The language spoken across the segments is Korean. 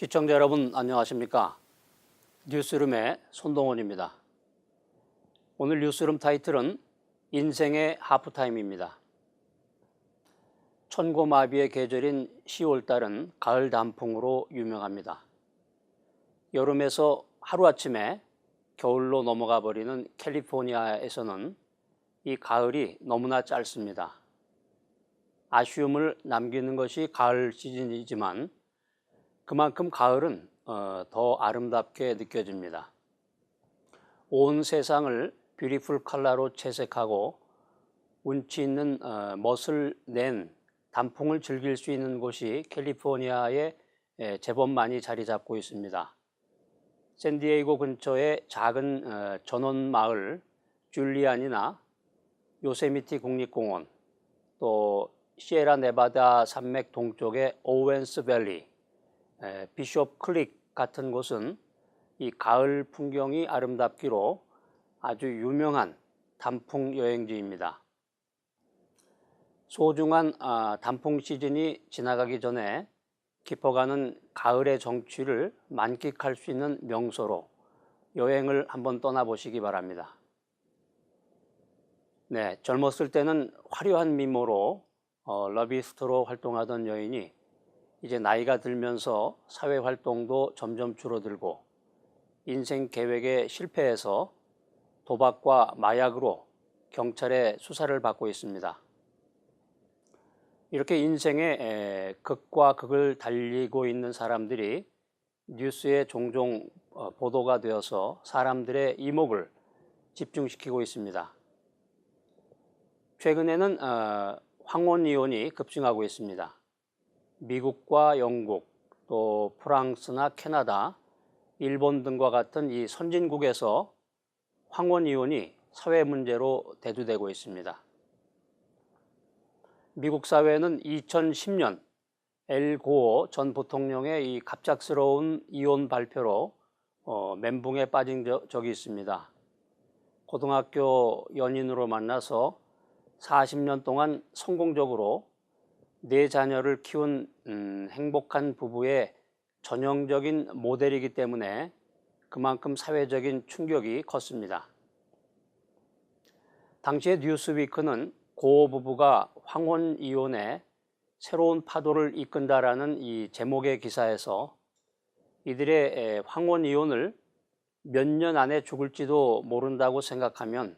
시청자 여러분 안녕하십니까? 뉴스룸의 손동원입니다. 오늘 뉴스룸 타이틀은 인생의 하프타임입니다. 천고마비의 계절인 10월달은 가을 단풍으로 유명합니다. 여름에서 하루아침에 겨울로 넘어가 버리는 캘리포니아에서는 이 가을이 너무나 짧습니다. 아쉬움을 남기는 것이 가을 시즌이지만 그만큼 가을은 더 아름답게 느껴집니다. 온 세상을 뷰티풀 컬러로 채색하고 운치 있는 멋을 낸 단풍을 즐길 수 있는 곳이 캘리포니아에 제법 많이 자리 잡고 있습니다. 샌디에이고 근처의 작은 전원 마을 줄리안이나 요세미티 국립공원, 또 시에라 네바다 산맥 동쪽의 오웬스 밸리, 비숍 클릭 같은 곳은 이 가을 풍경이 아름답기로 아주 유명한 단풍 여행지입니다. 소중한 단풍 시즌이 지나가기 전에 깊어가는 가을의 정취를 만끽할 수 있는 명소로 여행을 한번 떠나보시기 바랍니다. 네, 젊었을 때는 화려한 미모로 러비스트로 활동하던 여인이 이제 나이가 들면서 사회활동도 점점 줄어들고 인생 계획에 실패해서 도박과 마약으로 경찰의 수사를 받고 있습니다. 이렇게 인생의 극과 극을 달리고 있는 사람들이 뉴스에 종종 보도가 되어서 사람들의 이목을 집중시키고 있습니다. 최근에는 황혼이혼이 급증하고 있습니다. 미국과 영국, 또 프랑스나 캐나다, 일본 등과 같은 이 선진국에서 황혼이혼이 사회 문제로 대두되고 있습니다. 미국 사회는 2010년 엘 고어 전 부통령의 이 갑작스러운 이혼 발표로 멘붕에 빠진 적이 있습니다. 고등학교 연인으로 만나서 40년 동안 성공적으로 4자녀를 키운 행복한 부부의 전형적인 모델이기 때문에 그만큼 사회적인 충격이 컸습니다. 당시의 뉴스위크는 고 부부가 황혼 이혼에 새로운 파도를 이끈다라는 이 제목의 기사에서 이들의 황혼 이혼을 몇 년 안에 죽을지도 모른다고 생각하면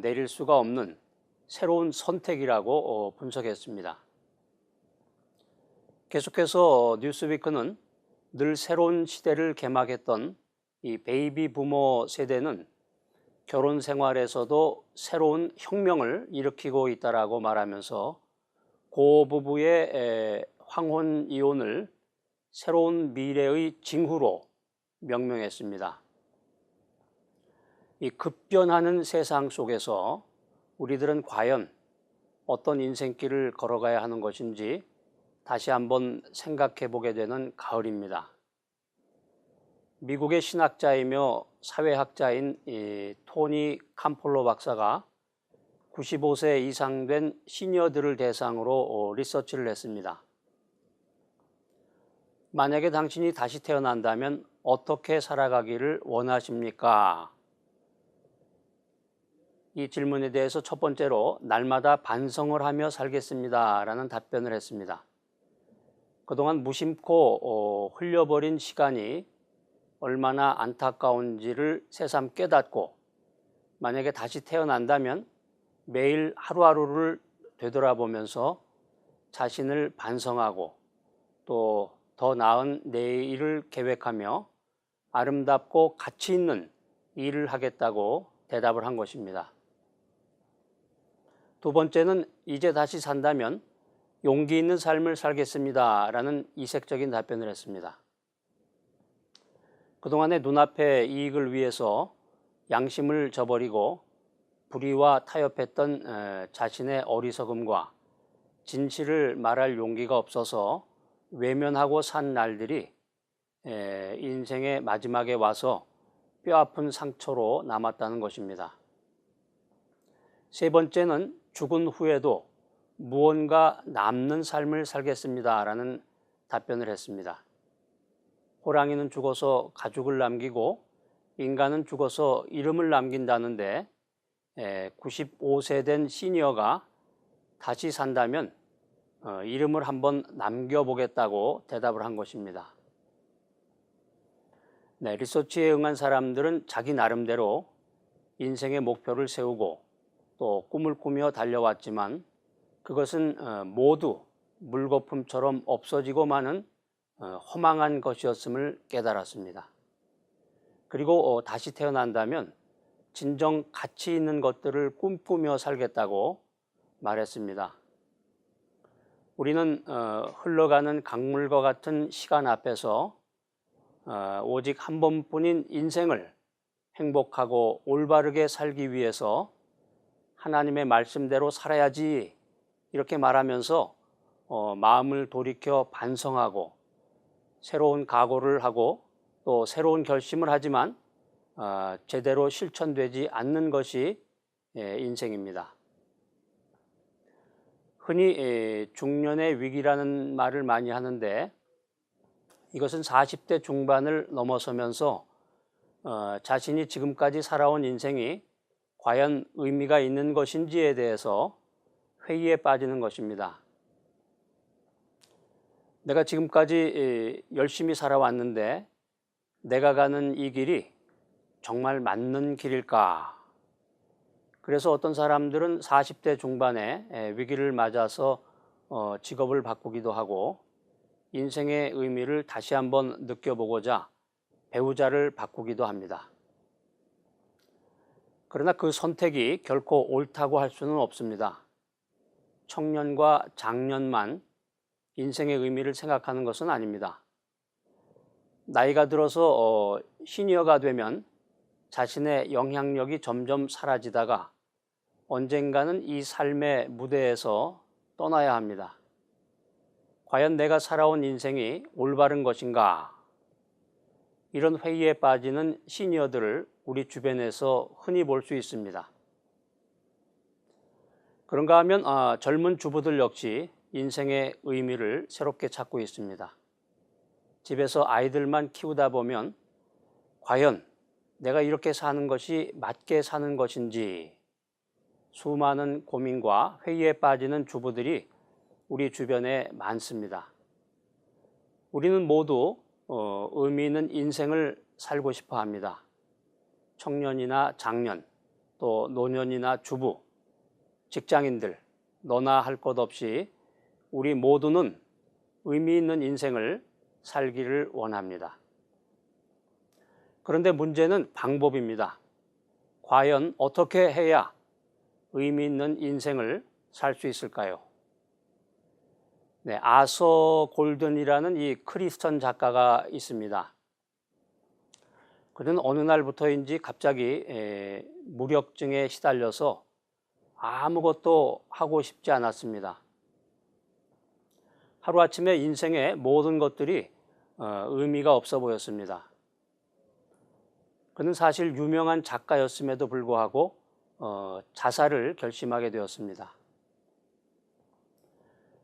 내릴 수가 없는 새로운 선택이라고 분석했습니다. 계속해서 뉴스위크는 늘 새로운 시대를 개막했던 이 베이비 부모 세대는 결혼 생활에서도 새로운 혁명을 일으키고 있다라고 말하면서 고 부부의 황혼 이혼을 새로운 미래의 징후로 명명했습니다. 이 급변하는 세상 속에서 우리들은 과연 어떤 인생길을 걸어가야 하는 것인지 다시 한번 생각해 보게 되는 가을입니다. 미국의 신학자이며 사회학자인 토니 캄폴로 박사가 95세 이상 된 시니어들을 대상으로 리서치를 했습니다. 만약에 당신이 다시 태어난다면 어떻게 살아가기를 원하십니까? 이 질문에 대해서 첫 번째로 날마다 반성을 하며 살겠습니다 라는 답변을 했습니다. 그동안 무심코 흘려버린 시간이 얼마나 안타까운지를 새삼 깨닫고 만약에 다시 태어난다면 매일 하루하루를 되돌아보면서 자신을 반성하고 또 더 나은 내일을 계획하며 아름답고 가치 있는 일을 하겠다고 대답을 한 것입니다. 두 번째는 이제 다시 산다면 용기 있는 삶을 살겠습니다 라는 이색적인 답변을 했습니다. 그동안의 눈앞의 이익을 위해서 양심을 저버리고 불의와 타협했던 자신의 어리석음과 진실을 말할 용기가 없어서 외면하고 산 날들이 인생의 마지막에 와서 뼈아픈 상처로 남았다는 것입니다. 세 번째는 죽은 후에도 무언가 남는 삶을 살겠습니다 라는 답변을 했습니다. 호랑이는 죽어서 가죽을 남기고 인간은 죽어서 이름을 남긴다는데 95세 된 시니어가 다시 산다면 이름을 한번 남겨보겠다고 대답을 한 것입니다. 네, 리서치에 응한 사람들은 자기 나름대로 인생의 목표를 세우고 또 꿈을 꾸며 달려왔지만 그것은 모두 물거품처럼 없어지고 마는 허망한 것이었음을 깨달았습니다. 그리고 다시 태어난다면 진정 가치 있는 것들을 꿈꾸며 살겠다고 말했습니다. 우리는 흘러가는 강물과 같은 시간 앞에서 오직 한 번뿐인 인생을 행복하고 올바르게 살기 위해서 하나님의 말씀대로 살아야지 이렇게 말하면서 마음을 돌이켜 반성하고 새로운 각오를 하고 또 새로운 결심을 하지만 제대로 실천되지 않는 것이 인생입니다. 흔히 중년의 위기라는 말을 많이 하는데 이것은 40대 중반을 넘어서면서 자신이 지금까지 살아온 인생이 과연 의미가 있는 것인지에 대해서 회의에 빠지는 것입니다. 내가 지금까지 열심히 살아왔는데 내가 가는 이 길이 정말 맞는 길일까? 그래서 어떤 사람들은 40대 중반에 위기를 맞아서 직업을 바꾸기도 하고 인생의 의미를 다시 한번 느껴보고자 배우자를 바꾸기도 합니다. 그러나 그 선택이 결코 옳다고 할 수는 없습니다. 청년과 장년만 인생의 의미를 생각하는 것은 아닙니다. 나이가 들어서 시니어가 되면 자신의 영향력이 점점 사라지다가 언젠가는 이 삶의 무대에서 떠나야 합니다. 과연 내가 살아온 인생이 올바른 것인가? 이런 회의에 빠지는 시니어들을 우리 주변에서 흔히 볼 수 있습니다. 그런가 하면 젊은 주부들 역시 인생의 의미를 새롭게 찾고 있습니다. 집에서 아이들만 키우다 보면 과연 내가 이렇게 사는 것이 맞게 사는 것인지 수많은 고민과 회의에 빠지는 주부들이 우리 주변에 많습니다. 우리는 모두 의미 있는 인생을 살고 싶어 합니다. 청년이나 장년, 또 노년이나 주부, 직장인들, 너나 할 것 없이 우리 모두는 의미 있는 인생을 살기를 원합니다. 그런데 문제는 방법입니다. 과연 어떻게 해야 의미 있는 인생을 살 수 있을까요? 네, 아서 골든이라는 이 크리스천 작가가 있습니다. 그는 어느 날부터인지 갑자기 무력증에 시달려서 아무것도 하고 싶지 않았습니다. 하루아침에 인생의 모든 것들이 의미가 없어 보였습니다. 그는 사실 유명한 작가였음에도 불구하고 자살을 결심하게 되었습니다.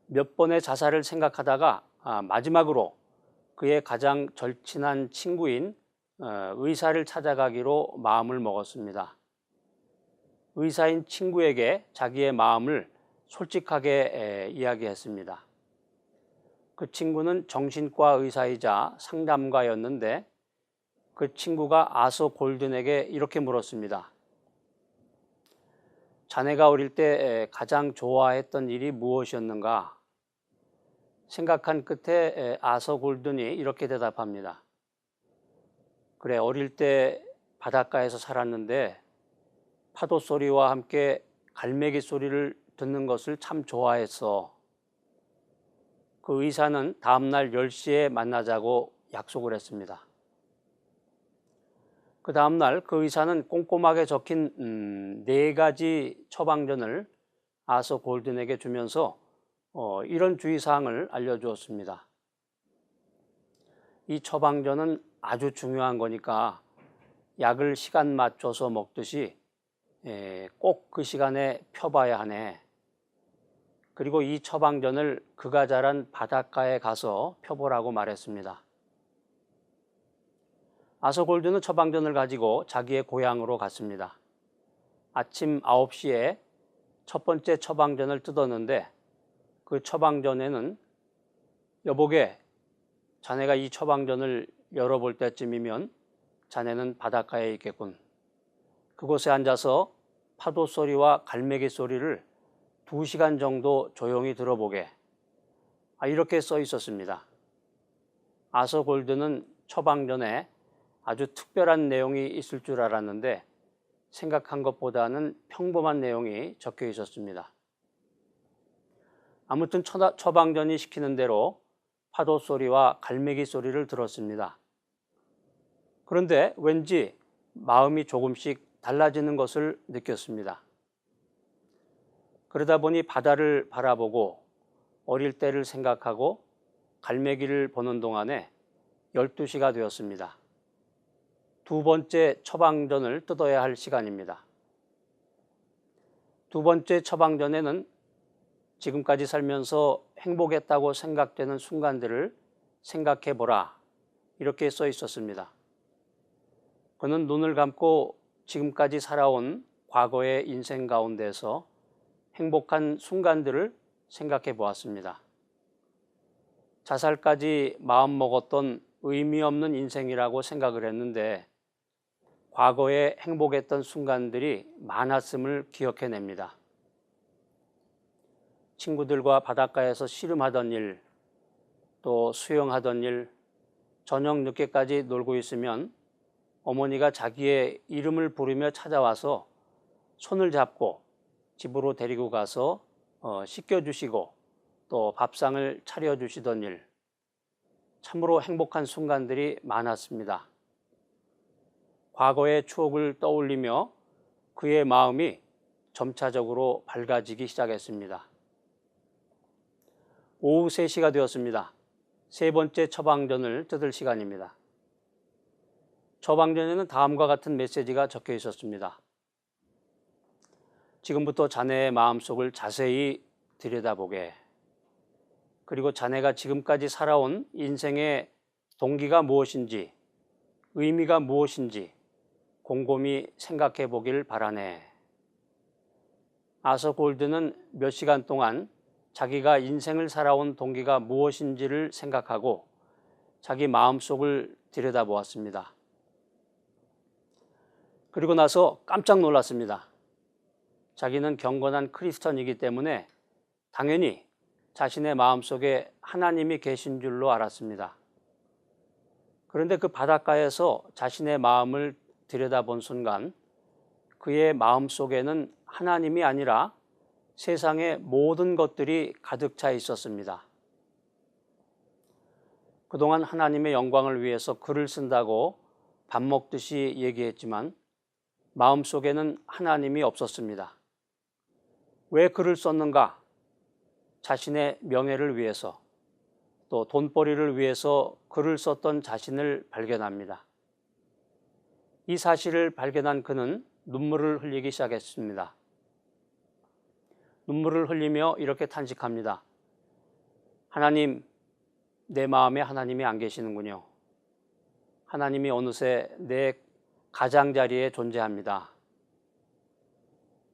몇 번의 자살을 생각하다가 마지막으로 그의 가장 절친한 친구인 의사를 찾아가기로 마음을 먹었습니다. 의사인 친구에게 자기의 마음을 솔직하게 이야기했습니다. 그 친구는 정신과 의사이자 상담가였는데 그 친구가 아서 골든에게 이렇게 물었습니다. 자네가 어릴 때 가장 좋아했던 일이 무엇이었는가? 생각한 끝에 아서 골든이 이렇게 대답합니다. 그래, 어릴 때 바닷가에서 살았는데 파도 소리와 함께 갈매기 소리를 듣는 것을 참 좋아했어. 그 의사는 다음날 10시에 만나자고 약속을 했습니다. 그 다음날 그 의사는 꼼꼼하게 적힌 4가지 처방전을 아서 골든에게 주면서 이런 주의사항을 알려주었습니다. 이 처방전은 아주 중요한 거니까 약을 시간 맞춰서 먹듯이 꼭 그 시간에 펴봐야 하네. 그리고 이 처방전을 그가 자란 바닷가에 가서 펴보라고 말했습니다. 아서골드는 처방전을 가지고 자기의 고향으로 갔습니다. 아침 9시에 첫 번째 처방전을 뜯었는데 그 처방전에는 여보게, 자네가 이 처방전을 열어볼 때쯤이면 자네는 바닷가에 있겠군. 그곳에 앉아서 파도 소리와 갈매기 소리를 2시간 정도 조용히 들어보게. 이렇게 써 있었습니다. 아서골드는 처방전에 아주 특별한 내용이 있을 줄 알았는데 생각한 것보다는 평범한 내용이 적혀 있었습니다. 아무튼 처방전이 시키는 대로 파도 소리와 갈매기 소리를 들었습니다. 그런데 왠지 마음이 조금씩 달라지는 것을 느꼈습니다. 그러다 보니 바다를 바라보고 어릴 때를 생각하고 갈매기를 보는 동안에 12시가 되었습니다. 2번째 처방전을 뜯어야 할 시간입니다. 2번째 처방전에는 지금까지 살면서 행복했다고 생각되는 순간들을 생각해 보라, 이렇게 써 있었습니다. 그는 눈을 감고 지금까지 살아온 과거의 인생 가운데서 행복한 순간들을 생각해 보았습니다. 자살까지 마음먹었던 의미 없는 인생이라고 생각을 했는데 과거에 행복했던 순간들이 많았음을 기억해냅니다. 친구들과 바닷가에서 씨름하던 일, 또 수영하던 일, 저녁 늦게까지 놀고 있으면 어머니가 자기의 이름을 부르며 찾아와서 손을 잡고 집으로 데리고 가서 씻겨주시고 또 밥상을 차려주시던 일, 참으로 행복한 순간들이 많았습니다. 과거의 추억을 떠올리며 그의 마음이 점차적으로 밝아지기 시작했습니다. 오후 3시가 되었습니다. 3번째 처방전을 뜯을 시간입니다. 처방전에는 다음과 같은 메시지가 적혀 있었습니다. 지금부터 자네의 마음속을 자세히 들여다보게. 그리고 자네가 지금까지 살아온 인생의 동기가 무엇인지, 의미가 무엇인지 곰곰이 생각해 보길 바라네. 아서골드는 몇 시간 동안 자기가 인생을 살아온 동기가 무엇인지를 생각하고 자기 마음속을 들여다보았습니다. 그리고 나서 깜짝 놀랐습니다. 자기는 경건한 크리스천이기 때문에 당연히 자신의 마음속에 하나님이 계신 줄로 알았습니다. 그런데 그 바닷가에서 자신의 마음을 들여다본 순간 그의 마음속에는 하나님이 아니라 세상의 모든 것들이 가득 차 있었습니다. 그동안 하나님의 영광을 위해서 글을 쓴다고 밥 먹듯이 얘기했지만 마음속에는 하나님이 없었습니다. 왜 글을 썼는가? 자신의 명예를 위해서, 또 돈벌이를 위해서 글을 썼던 자신을 발견합니다. 이 사실을 발견한 그는 눈물을 흘리기 시작했습니다. 눈물을 흘리며 이렇게 탄식합니다. 하나님, 내 마음에 하나님이 안 계시는군요. 하나님이 어느새 내 가장자리에 존재합니다.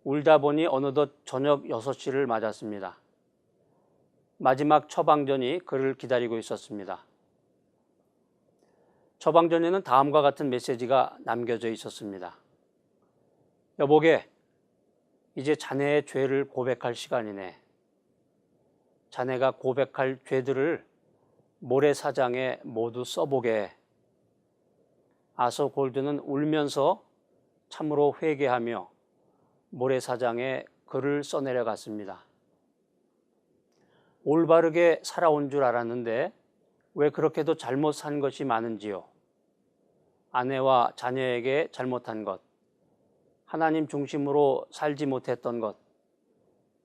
울다 보니 어느덧 저녁 6시를 맞았습니다. 마지막 처방전이 그를 기다리고 있었습니다. 처방전에는 다음과 같은 메시지가 남겨져 있었습니다. 여보게, 이제 자네의 죄를 고백할 시간이네. 자네가 고백할 죄들을 모래사장에 모두 써보게. 아서골드는 울면서 참으로 회개하며 모래사장에 글을 써내려갔습니다. 올바르게 살아온 줄 알았는데 왜 그렇게도 잘못 산 것이 많은지요. 아내와 자녀에게 잘못한 것, 하나님 중심으로 살지 못했던 것,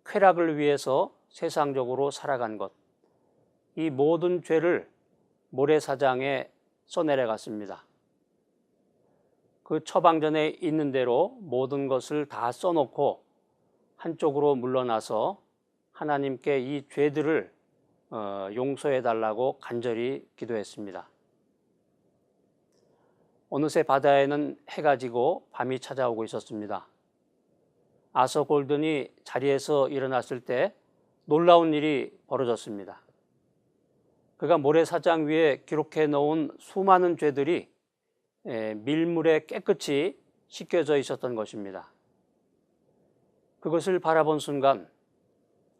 쾌락을 위해서 세상적으로 살아간 것, 이 모든 죄를 모래사장에 써내려갔습니다. 그 처방전에 있는 대로 모든 것을 다 써놓고 한쪽으로 물러나서 하나님께 이 죄들을 용서해 달라고 간절히 기도했습니다. 어느새 바다에는 해가 지고 밤이 찾아오고 있었습니다. 아서 골든이 자리에서 일어났을 때 놀라운 일이 벌어졌습니다. 그가 모래사장 위에 기록해 놓은 수많은 죄들이 밀물에 깨끗이 씻겨져 있었던 것입니다. 그것을 바라본 순간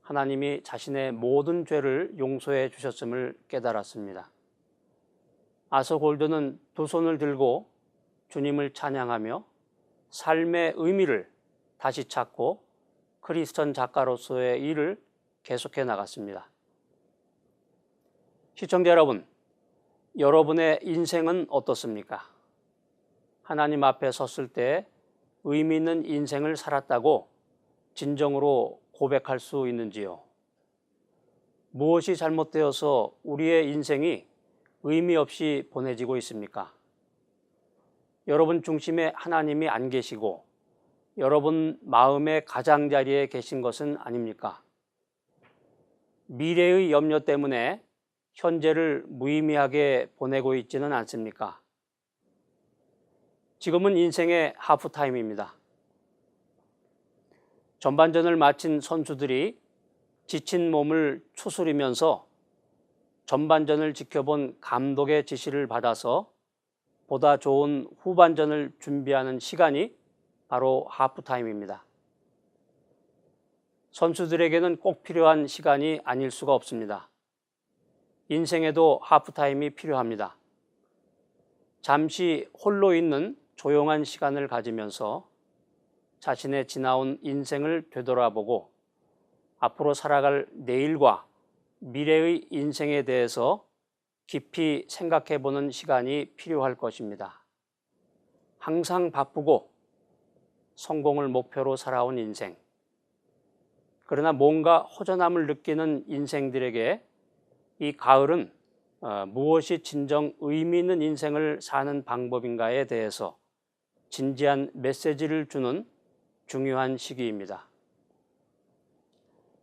하나님이 자신의 모든 죄를 용서해 주셨음을 깨달았습니다. 아서 골든은 두 손을 들고 주님을 찬양하며 삶의 의미를 다시 찾고 크리스천 작가로서의 일을 계속해 나갔습니다. 시청자 여러분, 여러분의 인생은 어떻습니까? 하나님 앞에 섰을 때 의미 있는 인생을 살았다고 진정으로 고백할 수 있는지요? 무엇이 잘못되어서 우리의 인생이 의미 없이 보내지고 있습니까? 여러분 중심에 하나님이 안 계시고 여러분 마음의 가장자리에 계신 것은 아닙니까? 미래의 염려 때문에 현재를 무의미하게 보내고 있지는 않습니까? 지금은 인생의 하프타임입니다. 전반전을 마친 선수들이 지친 몸을 추스리면서 전반전을 지켜본 감독의 지시를 받아서 보다 좋은 후반전을 준비하는 시간이 바로 하프타임입니다. 선수들에게는 꼭 필요한 시간이 아닐 수가 없습니다. 인생에도 하프타임이 필요합니다. 잠시 홀로 있는 조용한 시간을 가지면서 자신의 지나온 인생을 되돌아보고 앞으로 살아갈 내일과 미래의 인생에 대해서 깊이 생각해 보는 시간이 필요할 것입니다. 항상 바쁘고 성공을 목표로 살아온 인생, 그러나 뭔가 허전함을 느끼는 인생들에게 이 가을은 무엇이 진정 의미 있는 인생을 사는 방법인가에 대해서 진지한 메시지를 주는 중요한 시기입니다.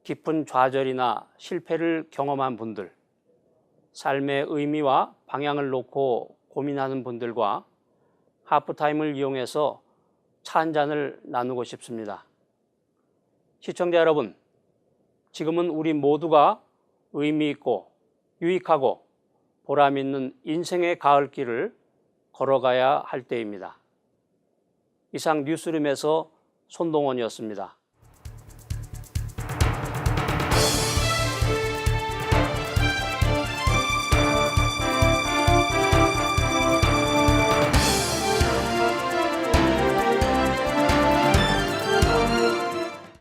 깊은 좌절이나 실패를 경험한 분들, 삶의 의미와 방향을 놓고 고민하는 분들과 하프타임을 이용해서 차 한 잔을 나누고 싶습니다. 시청자 여러분, 지금은 우리 모두가 의미 있고 유익하고 보람 있는 인생의 가을길을 걸어가야 할 때입니다. 이상 뉴스룸에서 손동원이었습니다.